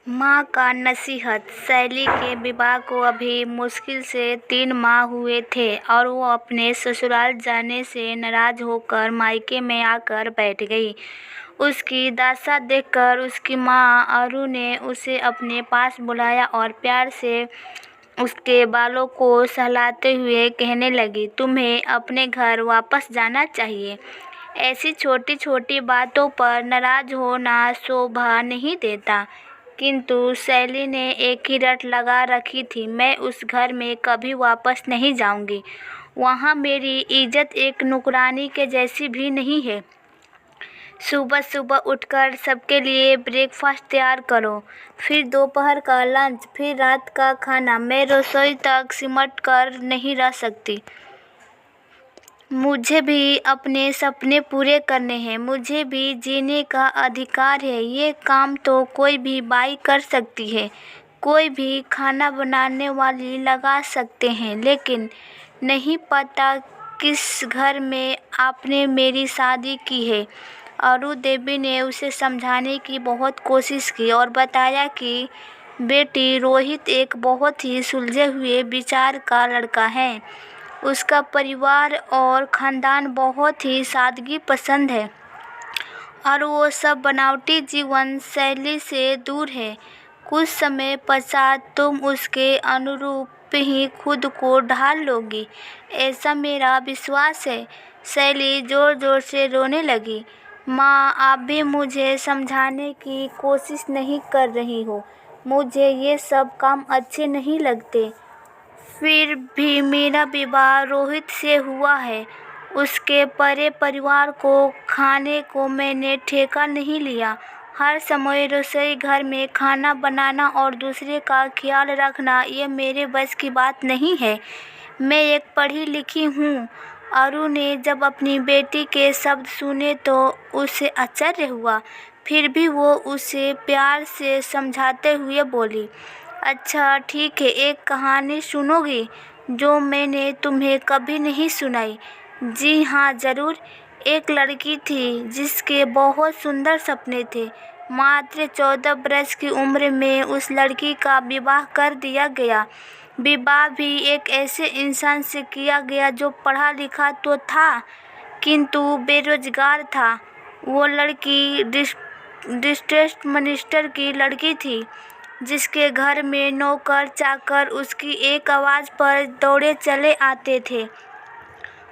माँ का नसीहत। शैली के विवाह को अभी मुश्किल से 3 माह हुए थे और वो अपने ससुराल जाने से नाराज होकर मायके में आकर बैठ गई। उसकी दशा देखकर उसकी माँ अरु ने उसे अपने पास बुलाया और प्यार से उसके बालों को सहलाते हुए कहने लगी, तुम्हें अपने घर वापस जाना चाहिए। ऐसी छोटी छोटी बातों पर नाराज होना शोभा नहीं देता। किंतु शैली ने एक ही रट लगा रखी थी, मैं उस घर में कभी वापस नहीं जाऊंगी। वहाँ मेरी इज्जत एक नौकरानी के जैसी भी नहीं है। सुबह सुबह उठकर सबके लिए ब्रेकफास्ट तैयार करो, फिर दोपहर का लंच, फिर रात का खाना। मैं रसोई तक सिमट कर नहीं रह सकती। मुझे भी अपने सपने पूरे करने हैं, मुझे भी जीने का अधिकार है। ये काम तो कोई भी बाई कर सकती है, कोई भी खाना बनाने वाली लगा सकते हैं, लेकिन नहीं पता किस घर में आपने मेरी शादी की है। अरु देवी ने उसे समझाने की बहुत कोशिश की और बताया कि बेटी, रोहित एक बहुत ही सुलझे हुए विचार का लड़का है। उसका परिवार और खानदान बहुत ही सादगी पसंद है और वो सब बनावटी जीवन शैली से दूर है। कुछ समय पश्चात तुम उसके अनुरूप ही खुद को ढाल लोगी, ऐसा मेरा विश्वास है। शैली जोर जोर से रोने लगी। माँ, आप भी मुझे समझाने की कोशिश नहीं कर रही हो। मुझे ये सब काम अच्छे नहीं लगते। फिर भी मेरा विवाह रोहित से हुआ है। उसके बड़े परिवार को खाने को मैंने ठेका नहीं लिया। हर समय रसोई घर में खाना बनाना और दूसरे का ख्याल रखना, ये मेरे बस की बात नहीं है। मैं एक पढ़ी लिखी हूँ। अरु ने जब अपनी बेटी के शब्द सुने तो उसे आश्चर्य हुआ। फिर भी वो उसे प्यार से समझाते हुए बोली, अच्छा ठीक है, एक कहानी सुनोगी जो मैंने तुम्हें कभी नहीं सुनाई? जी हाँ ज़रूर। एक लड़की थी जिसके बहुत सुंदर सपने थे। मात्र 14 वर्ष की उम्र में उस लड़की का विवाह कर दिया गया। विवाह भी एक ऐसे इंसान से किया गया जो पढ़ा लिखा तो था किंतु बेरोजगार था। वो लड़की डिस्ट्रिक्ट मिनिस्टर की लड़की थी, जिसके घर में नौकर चाकर उसकी एक आवाज़ पर दौड़े चले आते थे।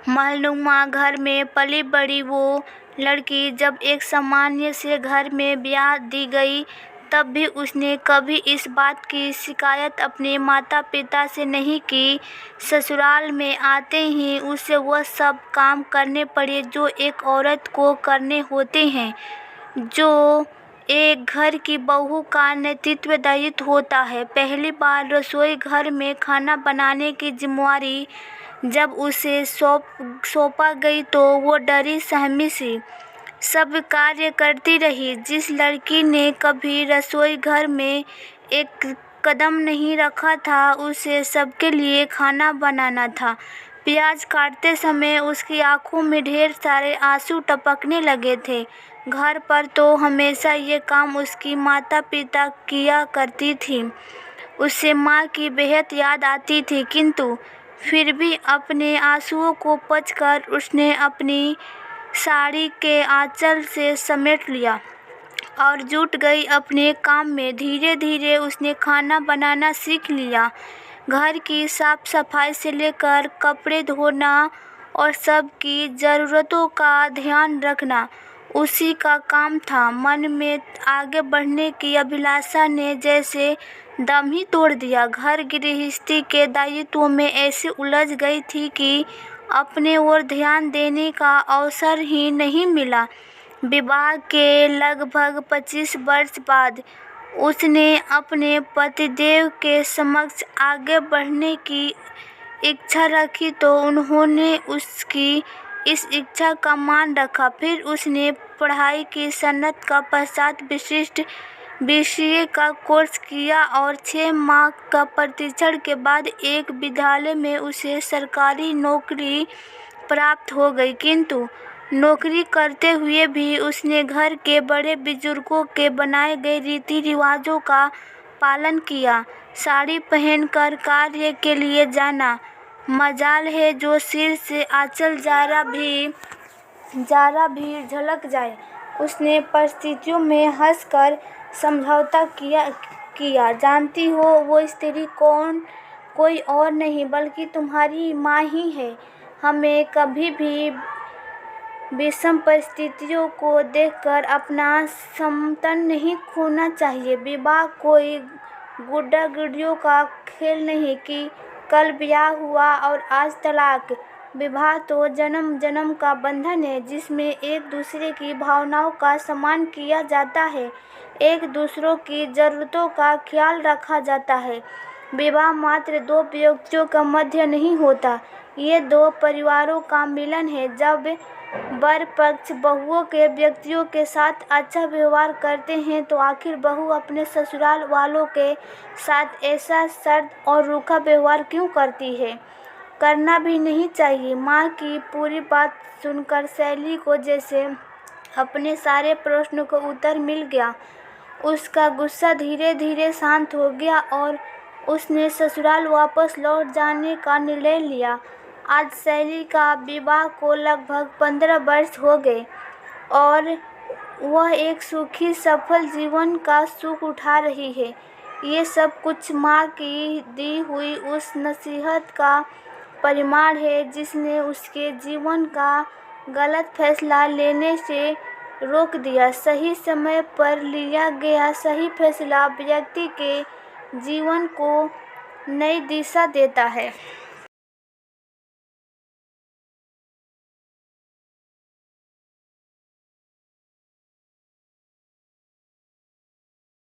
महलनुमा घर में पली बड़ी वो लड़की जब एक सामान्य से घर में ब्याह दी गई, तब भी उसने कभी इस बात की शिकायत अपने माता पिता से नहीं की। ससुराल में आते ही उसे वह सब काम करने पड़े जो एक औरत को करने होते हैं, जो एक घर की बहू का नेतृत्व दायित्व होता है। पहली बार रसोई घर में खाना बनाने की जिम्मेवारी जब उसे सौंपा गई तो वो डरी सहमी सी सब कार्य करती रही। जिस लड़की ने कभी रसोई घर में एक कदम नहीं रखा था, उसे सबके लिए खाना बनाना था। प्याज काटते समय उसकी आंखों में ढेर सारे आंसू टपकने लगे थे। घर पर तो हमेशा ये काम उसकी माता पिता किया करती थी। उसे माँ की बेहद याद आती थी, किंतु फिर भी अपने आंसुओं को पचकर उसने अपनी साड़ी के आंचल से समेट लिया और जुट गई अपने काम में। धीरे धीरे उसने खाना बनाना सीख लिया। घर की साफ सफाई से लेकर कपड़े धोना और सबकी ज़रूरतों का ध्यान रखना उसी का काम था। मन में आगे बढ़ने की अभिलाषा ने जैसे दम ही तोड़ दिया। घर गृहस्थी के दायित्वों में ऐसे उलझ गई थी कि अपने ओर ध्यान देने का अवसर ही नहीं मिला। विवाह के लगभग 25 वर्ष बाद उसने अपने पतिदेव के समक्ष आगे बढ़ने की इच्छा रखी तो उन्होंने उसकी इस इच्छा का मान रखा। फिर उसने पढ़ाई की सनद का पश्चात विशिष्ट BCA का कोर्स किया और 6 माह का प्रशिक्षण के बाद एक विद्यालय में उसे सरकारी नौकरी प्राप्त हो गई। किंतु नौकरी करते हुए भी उसने घर के बड़े बुजुर्गों के बनाए गए रीति रिवाजों का पालन किया। साड़ी पहनकर कार्य के लिए जाना, मजाल है जो सिर से आंचल जरा भी झलक जाए। उसने परिस्थितियों में हंसकर समझौता किया। जानती हो, वो स्त्री कोई और नहीं बल्कि तुम्हारी माँ ही है। हमें कभी भी विषम परिस्थितियों को देखकर अपना समतन नहीं खोना चाहिए। विवाह कोई गुड्डा गुड़ियों का खेल नहीं कि कल ब्याह हुआ और आज तलाक। विवाह तो जन्म जन्म का बंधन है जिसमें एक दूसरे की भावनाओं का सम्मान किया जाता है, एक दूसरों की ज़रूरतों का ख्याल रखा जाता है। विवाह मात्र दो व्यक्तियों का मध्य नहीं होता, ये दो परिवारों का मिलन है। जब वर पक्ष बहुओं के व्यक्तियों के साथ अच्छा व्यवहार करते हैं तो आखिर बहू अपने ससुराल वालों के साथ ऐसा सर्द और रूखा व्यवहार क्यों करती है? करना भी नहीं चाहिए। माँ की पूरी बात सुनकर शैली को जैसे अपने सारे प्रश्नों को उत्तर मिल गया। उसका गुस्सा धीरे धीरे शांत हो गया और उसने ससुराल वापस लौट जाने का निर्णय लिया। आज शैली का विवाह को लगभग 15 वर्ष हो गए और वह एक सुखी सफल जीवन का सुख उठा रही है। ये सब कुछ माँ की दी हुई उस नसीहत का परिणाम है जिसने उसके जीवन का गलत फैसला लेने से रोक दिया। सही समय पर लिया गया सही फैसला व्यक्ति के जीवन को नई दिशा देता है।